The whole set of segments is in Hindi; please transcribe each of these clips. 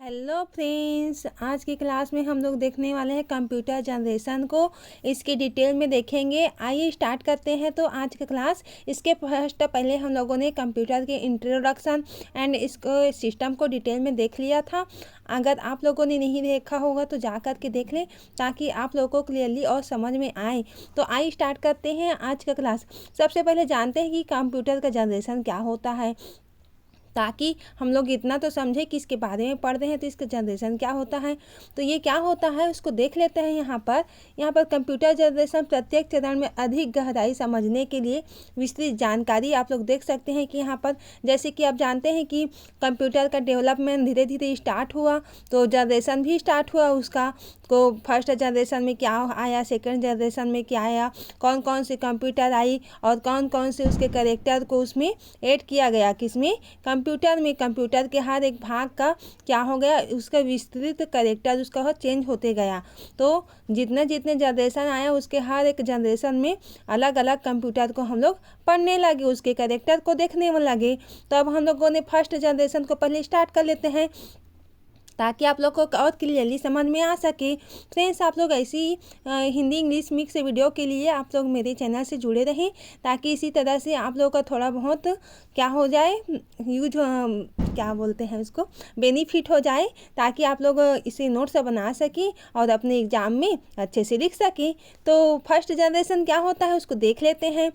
हेलो फ्रेंड्स, आज की क्लास में हम लोग देखने वाले हैं कंप्यूटर जनरेशन को। इसकी डिटेल में देखेंगे। आइए स्टार्ट करते हैं। तो आज का क्लास, इसके फर्स्ट पहले हम लोगों ने कंप्यूटर के इंट्रोडक्शन एंड इसको सिस्टम को डिटेल में देख लिया था। अगर आप लोगों ने नहीं देखा होगा तो जा कर के देख लें, ताकि आप लोगों को क्लियरली और समझ में आए। तो आइए स्टार्ट करते हैं आज का क्लास। सबसे पहले जानते हैं कि कंप्यूटर का जनरेशन क्या होता है, ताकि हम लोग इतना तो समझे कि इसके बारे में पढ़ रहे हैं तो इसका जनरेशन क्या होता है। तो ये क्या होता है उसको देख लेते हैं। यहाँ पर कंप्यूटर जनरेशन प्रत्येक चरण में अधिक गहराई समझने के लिए विस्तृत जानकारी आप लोग देख सकते हैं कि यहाँ पर जैसे कि आप जानते हैं कि कंप्यूटर का डेवलपमेंट धीरे धीरे स्टार्ट हुआ, तो जनरेशन भी स्टार्ट हुआ उसका। को फर्स्ट जनरेशन में क्या आया, सेकंड जनरेशन में क्या आया, कौन कौन सी कंप्यूटर आई और कौन कौन से उसके कैरेक्टर को उसमें ऐड किया गया, किसमें, कंप्यूटर में। कंप्यूटर के हर एक भाग का क्या हो गया, उसका विस्तृत कैरेक्टर उसका चेंज होते गया। तो जितने जितने जनरेशन आया उसके हर एक जनरेशन में अलग अलग कंप्यूटर को हम लोग पढ़ने लगे, उसके कैरेक्टर को देखने में लगे। तो अब हम लोगों ने फर्स्ट जनरेशन को पहले स्टार्ट कर लेते हैं, ताकि आप लोग को और क्लियरली समझ में आ सके। फ्रेंड्स, आप लोग ऐसी हिंदी इंग्लिश मिक्स वीडियो के लिए आप लोग मेरे चैनल से जुड़े रहें, ताकि इसी तरह से आप लोगों का थोड़ा बहुत क्या हो जाए, यूज क्या बोलते हैं उसको, बेनिफिट हो जाए, ताकि आप लोग इसे नोट्स बना सकें और अपने एग्ज़ाम में अच्छे से लिख सकें। तो फर्स्ट जनरेशन क्या होता है उसको देख लेते हैं।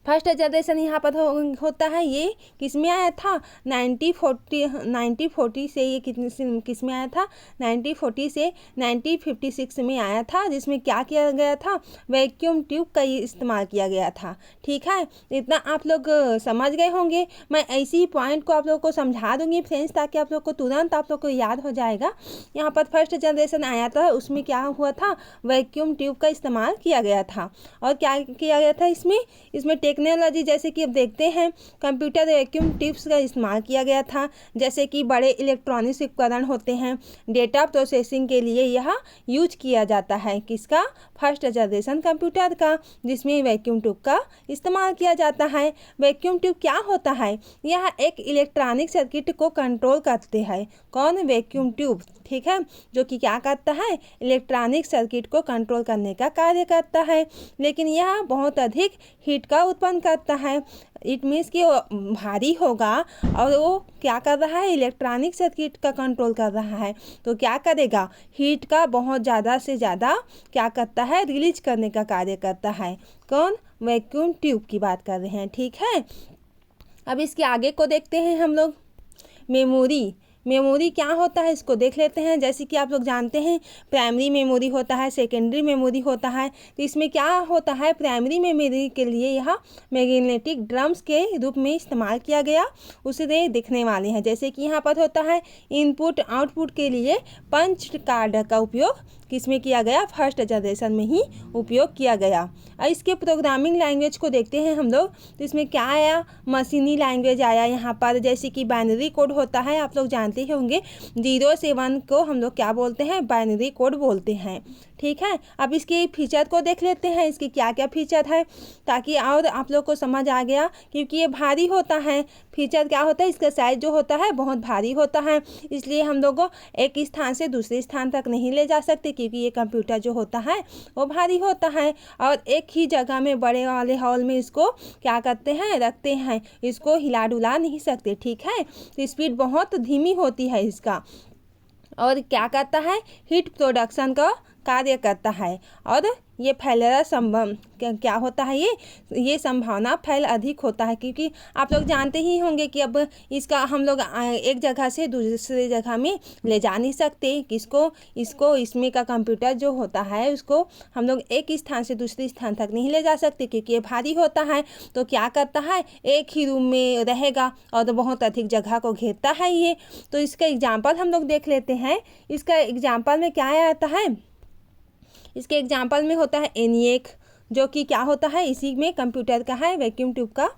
फर्स्ट जनरेशन यहाँ पर होता है, ये किस में आया था, 1940 से ये किस में आया था, 1940 से 1956 में आया था, जिसमें क्या किया गया था, वैक्यूम ट्यूब का इस्तेमाल किया गया था। ठीक है, इतना आप लोग समझ गए होंगे। मैं ऐसी ही पॉइंट को आप लोग को समझा दूंगी फ्रेंड्स, ताकि आप लोग को तुरंत आप लोग को याद हो जाएगा। यहाँ पर फर्स्ट जनरेशन आया था, उसमें क्या हुआ था, वैक्यूम ट्यूब का इस्तेमाल किया गया था। और क्या किया गया था इसमें टेक्नोलॉजी, जैसे कि अब देखते हैं, कंप्यूटर वैक्यूम ट्यूब्स का इस्तेमाल किया गया था। जैसे कि बड़े इलेक्ट्रॉनिक्स उपकरण होते हैं, डेटा प्रोसेसिंग के लिए यह यूज किया जाता है, किसका, फर्स्ट जनरेशन कंप्यूटर का, जिसमें वैक्यूम ट्यूब का इस्तेमाल किया जाता है। वैक्यूम ट्यूब क्या होता है, यह एक इलेक्ट्रॉनिक सर्किट को कंट्रोल करते हैं। कौन, वैक्यूम ट्यूब। ठीक है, जो कि क्या करता है, इलेक्ट्रॉनिक सर्किट को कंट्रोल करने का कार्य करता है। लेकिन यह बहुत अधिक हीट का उत्पन्न करता है। इट मीन्स कि वो भारी होगा और वो क्या कर रहा है, इलेक्ट्रॉनिक सर्किट का कंट्रोल कर रहा है, तो क्या करेगा, हीट का बहुत ज़्यादा से ज़्यादा क्या करता है, रिलीज करने का कार्य करता है। कौन, वैक्यूम ट्यूब की बात कर रहे हैं। ठीक है, अब इसके आगे को देखते हैं हम लोग। मेमोरी क्या होता है इसको देख लेते हैं। जैसे कि आप लोग जानते हैं, प्राइमरी मेमोरी होता है, सेकेंडरी मेमोरी होता है। तो इसमें क्या होता है, प्राइमरी मेमोरी के लिए यह मैग्नेटिक ड्रम्स के रूप में इस्तेमाल किया गया, उसे दिखने वाले हैं। जैसे कि यहाँ पर होता है, इनपुट आउटपुट के लिए पंच कार्ड का उपयोग किसमें किया गया, फर्स्ट जनरेशन में ही उपयोग किया गया। और इसके प्रोग्रामिंग लैंग्वेज को देखते हैं हम लोग, तो इसमें क्या आया, मशीनी लैंग्वेज आया यहाँ पर। जैसे कि बाइनरी कोड होता है, आप लोग जानते ही होंगे, 0 से 1 को हम लोग क्या बोलते हैं, बाइनरी कोड बोलते हैं। ठीक है, अब इसके फीचर को देख लेते हैं, इसके क्या क्या फीचर है, ताकि और आप लोग को समझ आ गया। क्योंकि ये भारी होता है, फीचर क्या होता है, इसका साइज जो होता है बहुत भारी होता है, इसलिए हम लोग को एक स्थान से दूसरे स्थान तक नहीं ले जा सकते, क्योंकि ये कंप्यूटर जो होता है वो भारी होता है। और एक ही जगह में बड़े वाले हॉल में इसको क्या करते हैं, रखते हैं, इसको हिला डुला नहीं सकते। ठीक है, तो स्पीड बहुत धीमी होती है इसका, और क्या करता है, हीट प्रोडक्शन का कार्य करता है। और ये फैलेरा संभव क्या होता है, ये संभावना फैल अधिक होता है, क्योंकि आप लोग जानते ही होंगे कि अब इसका हम लोग एक जगह से दूसरे जगह में ले जा नहीं सकते। इसको इसमें का कंप्यूटर जो होता है उसको हम लोग एक स्थान से दूसरे स्थान तक नहीं ले जा सकते, क्योंकि ये भारी होता है। तो क्या करता है, एक ही रूम में रहेगा और बहुत अधिक जगह को घेरता है ये। तो इसका एग्जाम्पल हम लोग देख लेते हैं। इसका एग्जाम्पल में क्या आता है, इसके एग्जाम्पल में होता है ENIAC, जो कि क्या होता है, इसी में कंप्यूटर का है, वैक्यूम ट्यूब का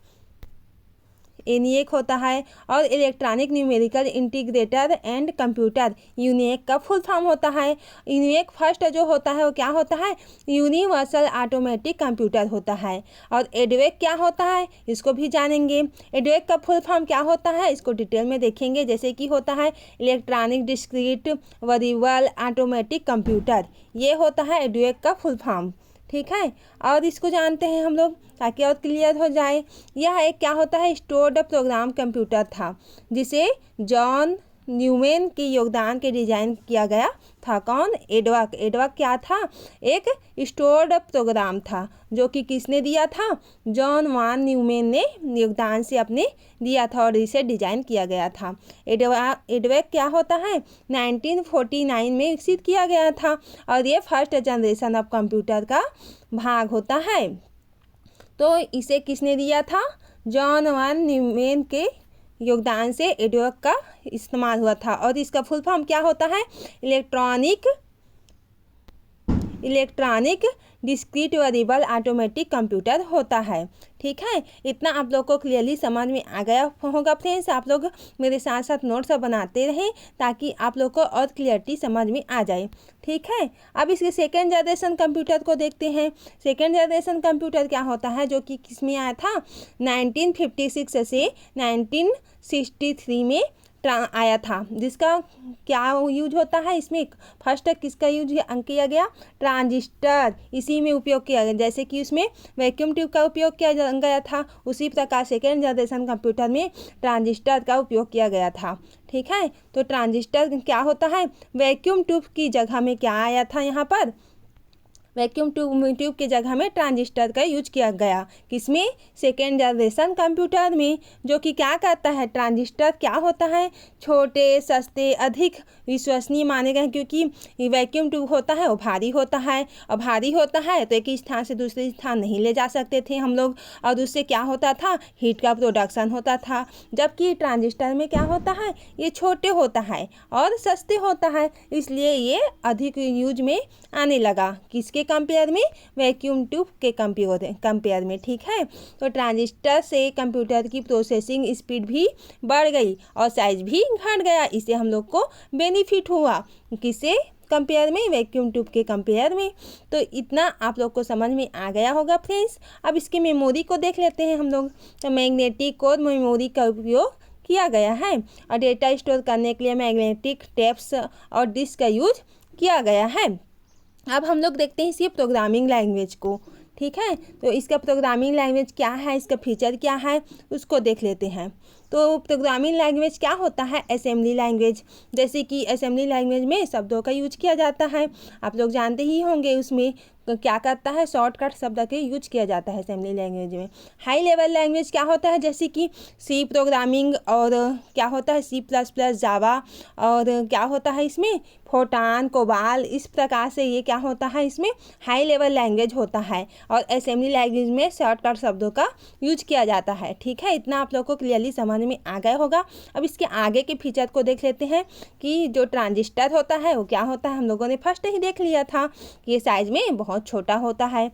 ENIAC होता है, और electronic numerical integrator and computer ENIAC का फुल फॉर्म होता है। यूनिएक फर्स्ट जो होता है वो क्या होता है, यूनिवर्सल ऑटोमेटिक कंप्यूटर होता है। और एडवेक क्या होता है इसको भी जानेंगे। एडवेक का फुल फॉर्म क्या होता है इसको डिटेल में देखेंगे, जैसे कि होता है electronic discrete variable automatic computer, ये होता है एडवेक का फुल फॉर्म। ठीक है, और इसको जानते हैं हम लोग ताकि और क्लियर हो जाए। यह एक क्या होता है, स्टोर्ड प्रोग्राम कंप्यूटर था जिसे जॉन न्यूमैन के योगदान के डिजाइन किया गया था। कौन, एडवर्क। एडवर्क क्या था, एक स्टोर्ड प्रोग्राम था जो कि किसने दिया था, जॉन वान न्यूमैन ने योगदान से अपने दिया था और इसे डिजाइन किया गया था। एडवर्क क्या होता है 1949 में विकसित किया गया था और ये फर्स्ट जनरेशन ऑफ कंप्यूटर का भाग होता है। तो इसे किसने दिया था, जॉन वान न्यूमैन के योगदान से एडवर्क का इस्तेमाल हुआ था। और इसका फुल फॉर्म क्या होता है, electronic discrete variable automatic computer होता है। ठीक है, इतना आप लोग को क्लियरली समझ में आ गया होगा फ्रेंड्स। आप लोग मेरे साथ साथ नोट्स बनाते रहें ताकि आप लोग को और क्लियरिटी समझ में आ जाए। ठीक है, अब इसके सेकेंड जनरेशन कंप्यूटर को देखते हैं। सेकेंड जनरेशन कंप्यूटर क्या होता है, जो कि किस में आया था, 1956 से 1963 में आया था, जिसका क्या यूज होता है इसमें, फर्स्ट किसका यूज किया गया, ट्रांजिस्टर, इसी में उपयोग किया गया। जैसे कि उसमें वैक्यूम ट्यूब का उपयोग किया गया था, उसी प्रकार सेकेंड जनरेशन कंप्यूटर में ट्रांजिस्टर का उपयोग किया गया था। ठीक है, तो ट्रांजिस्टर क्या होता है, वैक्यूम ट्यूब की जगह में क्या आया था, यहाँ पर वैक्यूम ट्यूब की जगह में ट्रांजिस्टर का यूज किया गया। किसमें, सेकेंड जनरेशन कंप्यूटर में, जो कि क्या करता है, ट्रांजिस्टर क्या होता है, छोटे, सस्ते, अधिक विश्वसनीय माने गए, क्योंकि वैक्यूम ट्यूब होता है वो भारी होता है, और भारी होता है तो एक ही स्थान से दूसरे स्थान नहीं ले जा सकते थे हम लोग, और उससे क्या होता था, हीट का प्रोडक्शन होता था। जबकि ट्रांजिस्टर में क्या होता है, ये छोटे होता है और सस्ते होता है, इसलिए ये अधिक यूज में आने लगा। किसके कंपेयर में, वैक्यूम ट्यूब के कंपेयर में। ठीक है, तो ट्रांजिस्टर से कंप्यूटर की प्रोसेसिंग स्पीड भी बढ़ गई और साइज भी घट गया। इससे हम लोग को बेनिफिट हुआ, किससे कंपेयर में, वैक्यूम ट्यूब के कंपेयर में। तो इतना आप लोग को समझ में आ गया होगा फ्रेंड्स। अब इसकी मेमोरी को देख लेते हैं हम लोग। तो मैग्नेटिक कोर मेमोरी का उपयोग किया गया है और डेटा स्टोर करने के लिए मैग्नेटिक टेप्स और डिस्क का यूज किया गया है। अब हम लोग देखते हैं इसकी प्रोग्रामिंग लैंग्वेज को। ठीक है, तो इसका प्रोग्रामिंग लैंग्वेज क्या है, इसका फीचर क्या है, उसको देख लेते हैं। तो प्रोग्रामिंग लैंग्वेज क्या होता है, असेंबली लैंग्वेज। जैसे कि असेंबली लैंग्वेज में शब्दों का यूज किया जाता है, आप लोग जानते ही होंगे। उसमें क्या करता है, शॉर्टकट शब्द के यूज किया जाता है असेंबली लैंग्वेज में। हाई लेवल लैंग्वेज क्या होता है, जैसे कि सी प्रोग्रामिंग, और क्या होता है C++, जावा, और क्या होता है इसमें फोटान, कोबाल, इस प्रकार से ये क्या होता है, इसमें हाई लेवल लैंग्वेज होता है। और असेंबली लैंग्वेज में शॉर्टकट शब्दों का यूज किया जाता है। ठीक है, इतना आप लोग को क्लियरली समझ में आ गया होगा। अब इसके आगे के फीचर को देख लेते हैं कि जो ट्रांजिस्टर होता है वो क्या होता है, हम लोगों ने फर्स्ट ही देख लिया था कि ये साइज में बहुत छोटा होता है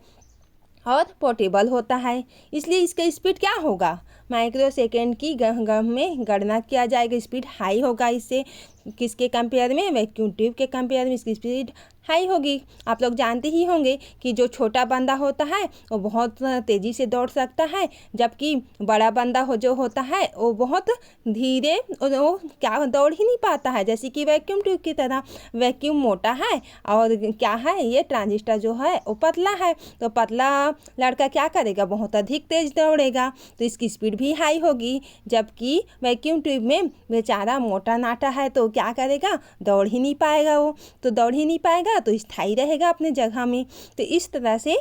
और पोर्टेबल होता है, इसलिए इसका स्पीड क्या होगा, माइक्रो सेकेंड की में गणना किया जाएगा। स्पीड हाई होगा इससे, किसके कंपेयर में, वैक्यूम ट्यूब के कंपेयर में इसकी स्पीड हाई होगी। आप लोग जानते ही होंगे कि जो छोटा बंदा होता है वो बहुत तेज़ी से दौड़ सकता है, जबकि बड़ा बंदा जो होता है वो बहुत धीरे, वो क्या दौड़ ही नहीं पाता है। जैसे कि वैक्यूम ट्यूब की तरह, वैक्यूम मोटा है और क्या है, ये ट्रांजिस्टर जो है वो पतला है, तो पतला लड़का क्या करेगा, बहुत अधिक तेज दौड़ेगा, तो इसकी स्पीड भी हाई होगी। जबकि वैक्यूम ट्यूब में बेचारा मोटा नाटा है तो क्या करेगा, दौड़ ही नहीं पाएगा, वो तो दौड़ ही नहीं पाएगा तो स्थायी रहेगा अपने जगह में। तो इस तरह से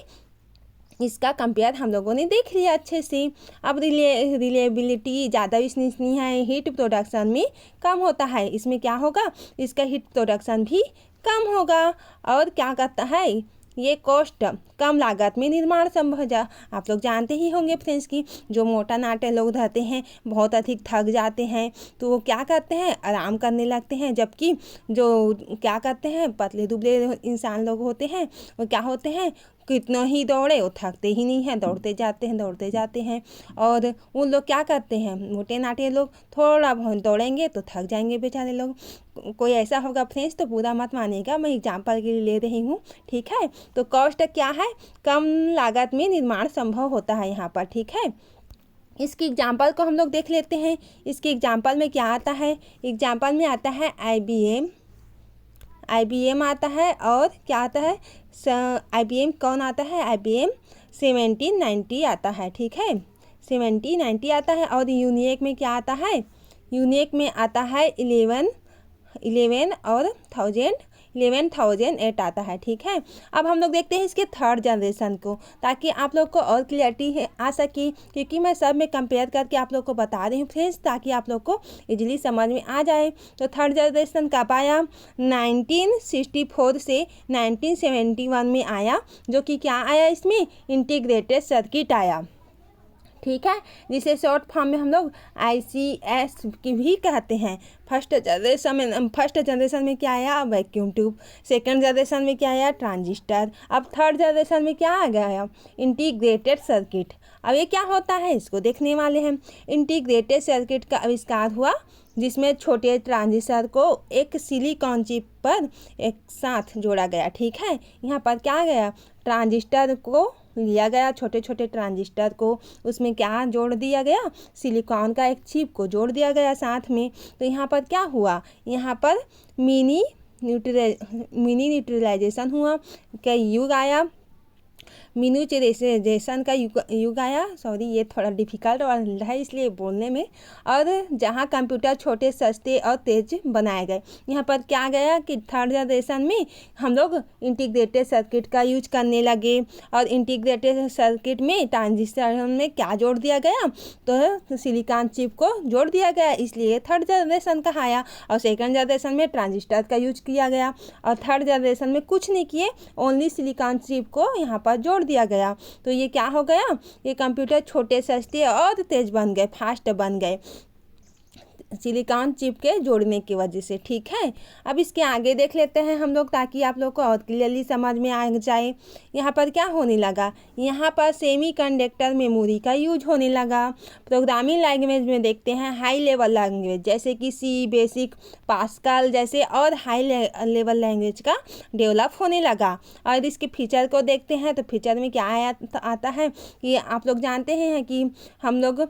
इसका कंपेयर हम लोगों ने देख लिया अच्छे से। अब रिलेबिलिटी ज़्यादा विश्वसनीय है, हीट प्रोडक्शन में कम होता है, इसमें क्या होगा, इसका हीट प्रोडक्शन भी कम होगा। और क्या करता है, ये कॉस्ट, कम लागत में निर्माण संभव जा। आप लोग जानते ही होंगे फ्रेंड्स की जो मोटा नाटे लोग रहते हैं बहुत अधिक थक जाते हैं तो वो क्या करते हैं, आराम करने लगते हैं। जबकि जो क्या करते हैं, पतले दुबले इंसान लोग होते हैं वो क्या होते हैं, कितना ही दौड़े वो थकते ही नहीं हैं, दौड़ते जाते हैं। और उन लोग क्या करते हैं, मोटे नाटे लोग थोड़ा बहुत दौड़ेंगे तो थक जाएंगे बेचारे लोग। कोई ऐसा होगा फ्रेंड्स तो बुरा मत मानिएगा, मैं एग्जाम्पल के लिए ले रही हूँ, ठीक है। तो कॉस्ट क्या है, कम लागत में निर्माण संभव होता है यहाँ पर, ठीक है। इसकी एग्जाम्पल को हम लोग देख लेते हैं। इसके एग्जाम्पल में क्या आता है, एग्जाम्पल में आता है IBM आता है, और क्या आता है, IBM कौन आता है, IBM 1790 आता है, ठीक है, 1790 आता है। और यूनिक में क्या आता है, यूनिक में आता है 11,008 आता है, ठीक है। अब हम लोग देखते हैं इसके थर्ड जनरेशन को, ताकि आप लोग को और क्लियरिटी आ सके, क्योंकि मैं सब में कंपेयर करके आप लोग को बता रही हूँ फ्रेंड्स, ताकि आप लोग को इजीली समझ में आ जाए। तो थर्ड जनरेशन कब आया, 1964 से 1971 में आया, जो कि क्या आया, इसमें इंटीग्रेटेड सर्किट आया, ठीक है, जिसे शॉर्ट फॉर्म में हम लोग ICS की भी कहते हैं। फर्स्ट जनरेशन में क्या आया, वैक्यूम ट्यूब। सेकंड जनरेशन में क्या आया, ट्रांजिस्टर। अब थर्ड जनरेशन में क्या आ गया, इंटीग्रेटेड सर्किट। अब ये क्या होता है, इसको देखने वाले हैं। इंटीग्रेटेड सर्किट का आविष्कार हुआ, जिसमें छोटे ट्रांजिस्टर को एक सिलिकॉन चिप पर एक साथ जोड़ा गया, ठीक है। यहाँ पर क्या गया, ट्रांजिस्टर को लिया गया, छोटे छोटे ट्रांजिस्टर को, उसमें क्या जोड़ दिया गया, सिलिकॉन का एक चिप को जोड़ दिया गया साथ में। तो यहाँ पर क्या हुआ, यहाँ पर मिनी न्यूट्रलाइजेशन हुआ, क्या युग आया, मिनिएचराइजेशन का युग आया। सॉरी, ये थोड़ा डिफिकल्ट है इसलिए बोलने में। और जहाँ कंप्यूटर छोटे, सस्ते और तेज बनाए गए। यहाँ पर क्या गया कि थर्ड जनरेशन में हम लोग इंटीग्रेटेड सर्किट का यूज करने लगे, और इंटीग्रेटेड सर्किट में ट्रांजिस्टर में क्या जोड़ दिया गया, तो सिलिकॉन चिप को जोड़ दिया गया, इसलिए थर्ड जनरेशन कहाया। और सेकंड जनरेशन में ट्रांजिस्टर का यूज किया गया, और थर्ड जनरेशन में कुछ नहीं किए, ओनली सिलिकॉन चिप को यहाँ पर जोड़ दिया गया। तो ये क्या हो गया, ये कंप्यूटर छोटे, सस्ते और तेज बन गए, फास्ट बन गए, सिलिकॉन चिप के जोड़ने की वजह से, ठीक है। अब इसके आगे देख लेते हैं हम लोग, ताकि आप लोग को और क्लियरली समझ में आ जाए। यहाँ पर क्या होने लगा, यहाँ पर सेमीकंडक्टर मेमोरी का यूज होने लगा। प्रोग्रामिंग लैंग्वेज में देखते हैं हाई लेवल लैंग्वेज, जैसे कि C, बेसिक, पास्कल जैसे और हाई लेवल लैंग्वेज का डेवलप होने लगा। और इसके फीचर को देखते हैं, तो फीचर में क्या आता है कि आप लोग जानते हैं कि हम लोग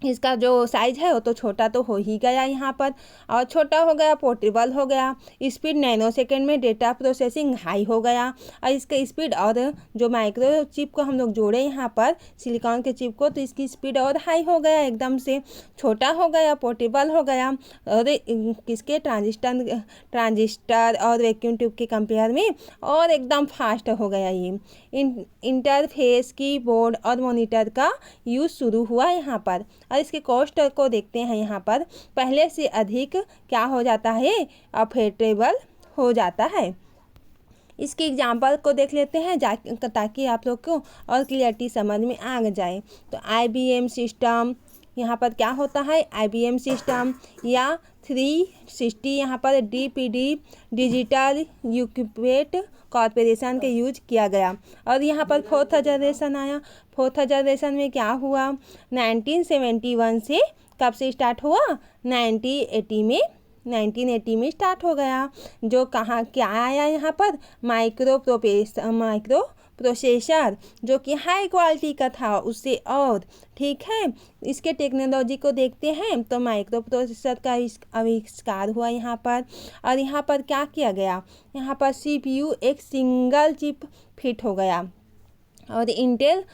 इसका जो साइज़ है वो तो छोटा तो हो ही गया यहाँ पर, और छोटा हो गया, पोर्टेबल हो गया, स्पीड नैनो सेकेंड में डेटा प्रोसेसिंग हाई हो गया। और इसका स्पीड, और जो माइक्रो चिप को हम लोग जोड़े यहाँ पर सिलिकॉन के चिप को, तो इसकी स्पीड और हाई हो गया, एकदम से छोटा हो गया, पोर्टेबल हो गया। और किसके, ट्रांजिस्टर और वैक्यूम ट्यूब के कंपेयर में और एकदम फास्ट हो गया। ये इंटरफेस, कीबोर्ड और मॉनिटर का यूज़ शुरू हुआ यहाँ पर। और इसके कॉस्ट को देखते हैं, यहाँ पर पहले से अधिक क्या हो जाता है, अफोर्डेबल हो जाता है। इसके एग्जाम्पल को देख लेते हैं ताकि आप लोग को और क्लियरिटी समझ में आ जाए। तो IBM सिस्टम, यहाँ पर क्या होता है, IBM सिस्टम या 360, यहाँ पर DPD डिजिटल इक्विपमेंट कॉर्पोरेशन के यूज किया गया। और यहाँ पर फोर्थ जनरेशन आया। फोर्थ जनरेशन में क्या हुआ, 1971 से कब से स्टार्ट हुआ, 1980 में स्टार्ट हो गया। जो कहाँ क्या आया, यहाँ पर माइक्रो प्रोसेसर, जो कि हाई क्वालिटी का था उससे और, ठीक है। इसके टेक्नोलॉजी को देखते हैं, तो माइक्रो प्रोसेसर का आविष्कार हुआ यहाँ पर। और यहाँ पर क्या किया गया, यहाँ पर CPU एक सिंगल चिप फिट हो गया। और इंटेल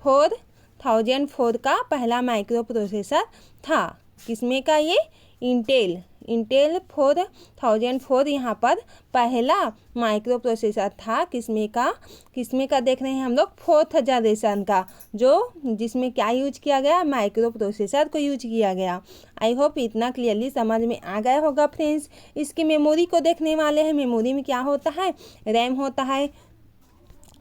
4004 का पहला माइक्रो प्रोसेसर था, किसमें का, ये इंटेल 4004 यहाँ पर पहला माइक्रो प्रोसेसर था, किसमें का देख रहे हैं हम लोग, फोर्थ जनरेशन का, जिसमें क्या यूज किया गया, माइक्रो प्रोसेसर को यूज किया गया। आई होप इतना क्लियरली समझ में आ गया होगा फ्रेंड्स। इसकी मेमोरी को देखने वाले हैं। मेमोरी में क्या होता है, रैम होता है,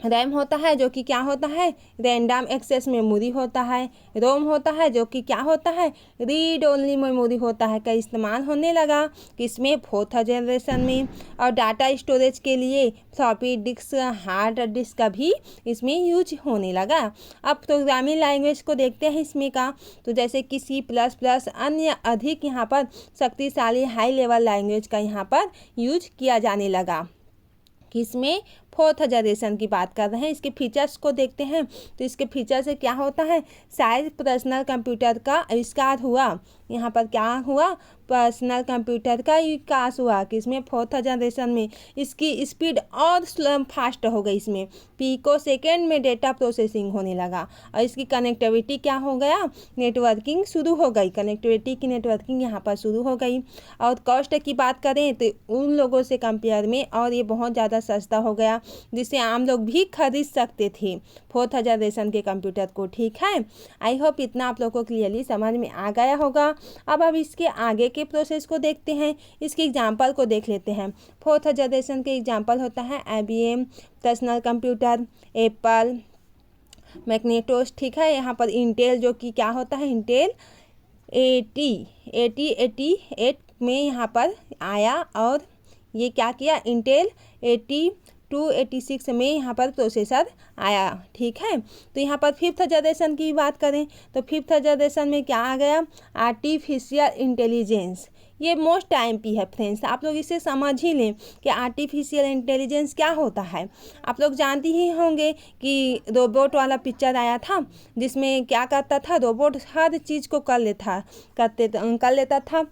रैम होता है जो कि क्या होता है, रैंडम एक्सेस मेमोरी होता है। रोम होता है जो कि क्या होता है, रीड ओनली मेमोरी होता है, का इस्तेमाल होने लगा किसमें, फोर्थ जनरेशन में। और डाटा स्टोरेज के लिए फ्लॉपी डिस्क, हार्ड डिस्क का भी इसमें यूज होने लगा। अब प्रोग्रामिंग लैंग्वेज को देखते हैं इसमें का, तो जैसे कि C++ अन्य अधिक यहाँ पर शक्तिशाली हाई लेवल लैंग्वेज का यहाँ पर यूज किया जाने लगा। किसमें, फोर्थ जनरेशन की बात कर रहे हैं। इसके फीचर्स को देखते हैं, तो इसके फीचर से क्या होता है, शायद पर्सनल कंप्यूटर का आविष्कार हुआ। यहाँ पर क्या हुआ, पर्सनल कंप्यूटर का विकास हुआ किसमें, फोर्थ जनरेशन में। इसकी स्पीड और फास्ट हो गई, इसमें पिको सेकेंड में डेटा प्रोसेसिंग होने लगा। और इसकी कनेक्टिविटी क्या हो गया, नेटवर्किंग शुरू हो गई, कनेक्टिविटी की नेटवर्किंग यहाँ पर शुरू हो गई। और कॉस्ट की बात करें तो उन लोगों से कंपेयर में और ये बहुत ज़्यादा सस्ता हो गया, जिसे आम लोग भी खरीद सकते थे फोर्थ जनरेशन के कंप्यूटर को। ठीक है, आई होप इतना आप लोगों को क्लियरली समझ में आ गया होगा। अब इसके आगे के प्रोसेस को देखते हैं, इसके एग्जाम्पल को देख लेते हैं। फोर्थ जनरेशन के एग्जाम्पल होता है IBM पर्सनल कंप्यूटर, एप्पल मैग्नेटोस। ठीक है, यहाँ पर इंटेल जो कि क्या होता है, इंटेल 8088 में यहाँ पर आया, और ये क्या किया, इंटेल 8286 में यहाँ पर प्रोसेसर आया। ठीक है, तो यहाँ पर फिफ्थ जनरेशन की बात करें तो फिफ्थ जनरेशन में क्या आ गया, आर्टिफिशियल इंटेलिजेंस। ये मोस्ट IMP है फ्रेंड्स, आप लोग इसे समझ ही लें कि आर्टिफिशियल इंटेलिजेंस क्या होता है। आप लोग जानते ही होंगे कि रोबोट वाला पिक्चर आया था, जिसमें क्या करता था, रोबोट हर चीज़ को कर लेता था।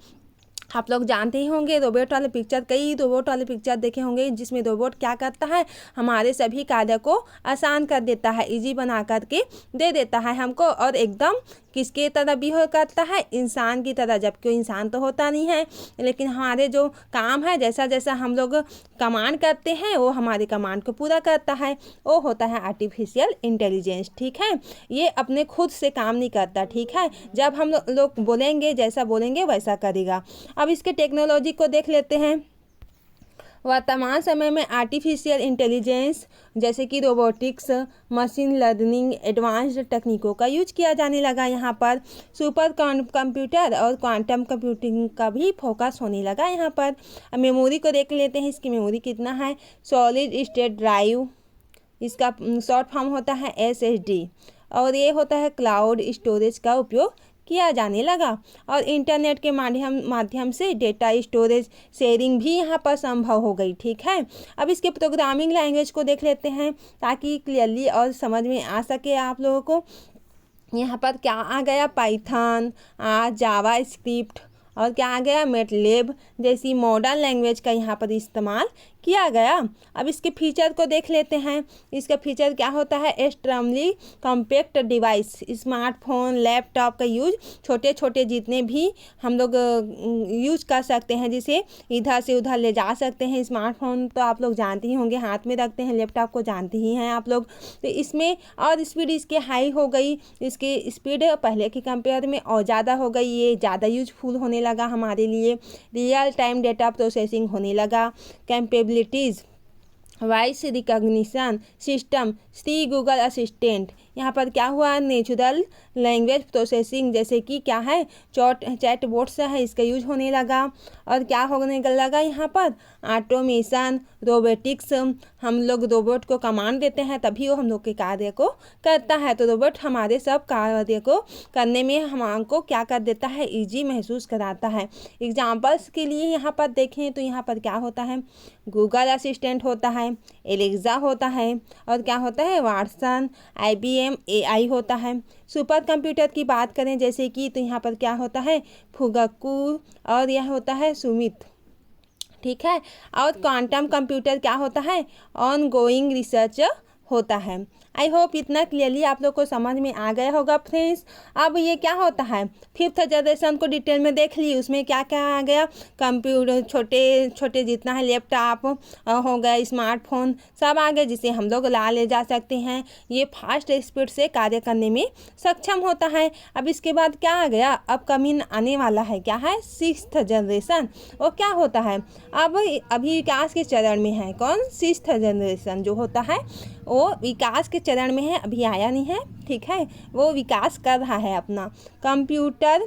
आप लोग जानते ही होंगे रोबोट वाले पिक्चर, कई रोबोट वाले पिक्चर देखे होंगे, जिसमें रोबोट क्या करता है, हमारे सभी कार्य को आसान कर देता है, इजी बना करके दे देता है हमको, और एकदम किसके तरह बिहेव करता है, इंसान की तरह, जबकि इंसान तो होता नहीं है, लेकिन हमारे जो काम है, जैसा जैसा हम लोग कमांड करते हैं वो हमारे कमांड को पूरा करता है, वो होता है आर्टिफिशियल इंटेलिजेंस। ठीक है, ये अपने खुद से काम नहीं करता। ठीक है, जब हम लोग बोलेंगे, जैसा बोलेंगे वैसा करेगा। अब इसके टेक्नोलॉजी को देख लेते हैं। वर्तमान समय में आर्टिफिशियल इंटेलिजेंस जैसे कि रोबोटिक्स, मशीन लर्निंग, एडवांस्ड तकनीकों का यूज किया जाने लगा। यहाँ पर सुपर कंप्यूटर और क्वांटम कंप्यूटिंग का भी फोकस होने लगा यहाँ पर। अब मेमोरी को देख लेते हैं, इसकी मेमोरी कितना है, सॉलिड स्टेट ड्राइव, इसका शॉर्ट फॉर्म होता है SSD, और ये होता है क्लाउड स्टोरेज का उपयोग किया जाने लगा। और इंटरनेट के माध्यम से डेटा स्टोरेज शेयरिंग भी यहाँ पर संभव हो गई। ठीक है, अब इसके प्रोग्रामिंग लैंग्वेज को देख लेते हैं ताकि क्लियरली और समझ में आ सके आप लोगों को। यहाँ पर क्या आ गया, पाइथन, जावा स्क्रिप्ट, और क्या आ गया, मैटलैब जैसी मॉडर्न लैंग्वेज का यहाँ पर इस्तेमाल किया गया। अब इसके फीचर को देख लेते हैं। इसका फीचर क्या होता है, extremely compact device, smartphone, laptop का यूज छोटे छोटे जितने भी हम लोग यूज कर सकते हैं, जिसे इधर से उधर ले जा सकते हैं। स्मार्टफोन तो आप लोग जानते ही होंगे, हाथ में रखते हैं, लैपटॉप को जानते ही हैं आप लोग। तो इसमें और स्पीड इसके हाई हो गई, इसकी स्पीड पहले के कंपेयर में और ज़्यादा हो गई, ये ज़्यादा यूजफुल होने लगा हमारे लिए। रियल टाइम डेटा प्रोसेसिंग होने लगा। Capabilities, voice recognition system, C Google assistant, यहाँ पर क्या हुआ, नेचुरल लैंग्वेज प्रोसेसिंग जैसे कि क्या है, चैट बोट्स है, इसका यूज होने लगा। और क्या होने लगा यहाँ पर, ऑटोमेशन, रोबोटिक्स, हम लोग रोबोट को कमांड देते हैं तभी वो हम लोग के कार्य को करता है। तो रोबोट हमारे सब कार्य को करने में हमको क्या कर देता है, ईजी महसूस कराता है। एग्जाम्पल्स के लिए यहाँ पर देखें तो यहाँ पर क्या होता है, गूगल असिस्टेंट होता है, एलेक्सा होता है, और क्या होता है, वाटसन, IBM AI होता है। सुपर कंप्यूटर की बात करें जैसे कि, तो यहाँ पर क्या होता है, फुगाकू, और यह होता है सुमित। ठीक है, और क्वांटम कंप्यूटर क्या होता है, ऑन गोइंग रिसर्च होता है। आई होप इतना क्लियरली आप लोग को समझ में आ गया होगा फ्रेंड्स। अब ये क्या होता है, 5th जनरेशन को डिटेल में देख ली, उसमें क्या क्या आ गया, कंप्यूटर, छोटे छोटे जितना है लैपटॉप हो गया, स्मार्टफोन सब आ गए जिसे हम लोग ला ले जा सकते हैं। ये फास्ट स्पीड से कार्य करने में सक्षम होता है। अब इसके बाद क्या आ गया, अपकमिंग आने वाला है, क्या है 6th जनरेशन। वो क्या होता है, अब अभी विकास के चरण में है, कौन 6th जनरेशन जो होता है वो विकास के चरण में है, अभी आया नहीं है, ठीक है, वो विकास कर रहा है अपना। Computer,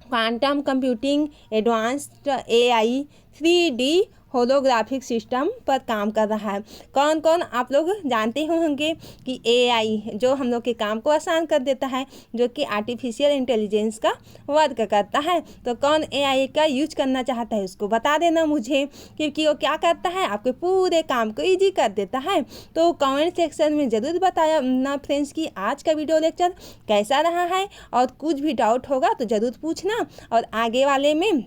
quantum computing, advanced AI, 3D holographic system पर काम कर रहा है। कौन कौन आप लोग जानते होंगे कि एआई जो हम लोग के काम को आसान कर देता है, जो कि आर्टिफिशियल इंटेलिजेंस का वर्क करता है। तो कौन एआई का यूज करना चाहता है उसको बता देना मुझे, क्योंकि वो क्या करता है, आपके पूरे काम को ईजी कर देता है। तो कमेंट सेक्शन में ज़रूर बताया ना फ्रेंड्स कि आज का वीडियो लेक्चर कैसा रहा है, और कुछ भी डाउट होगा तो ज़रूर पूछना। और आगे वाले में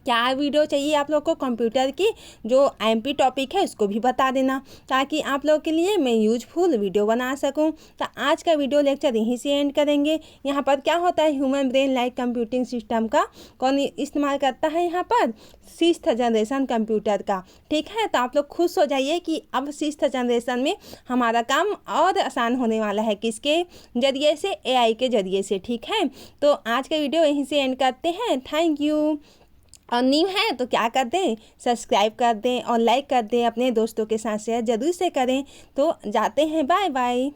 क्या वीडियो चाहिए आप लोग को कंप्यूटर की, जो एमपी टॉपिक है उसको भी बता देना, ताकि आप लोग के लिए मैं यूजफुल वीडियो बना सकूं। तो आज का वीडियो लेक्चर यहीं से एंड करेंगे। यहाँ पर क्या होता है, human brain like computing system का कौन इस्तेमाल करता है, यहाँ पर 6th जनरेशन कंप्यूटर का, ठीक है। तो आप लोग खुश हो जाइए कि अब 6th जनरेशन में हमारा काम और आसान होने वाला है, किसके जरिए से, एआई के जरिए से, ठीक है। तो आज का वीडियो यहीं से एंड करते हैं। Thank you. और न्यू है तो क्या कर दें, सब्सक्राइब कर दें और लाइक कर दें, अपने दोस्तों के साथ शेयर जरूर से करें। तो जाते हैं, बाय बाय।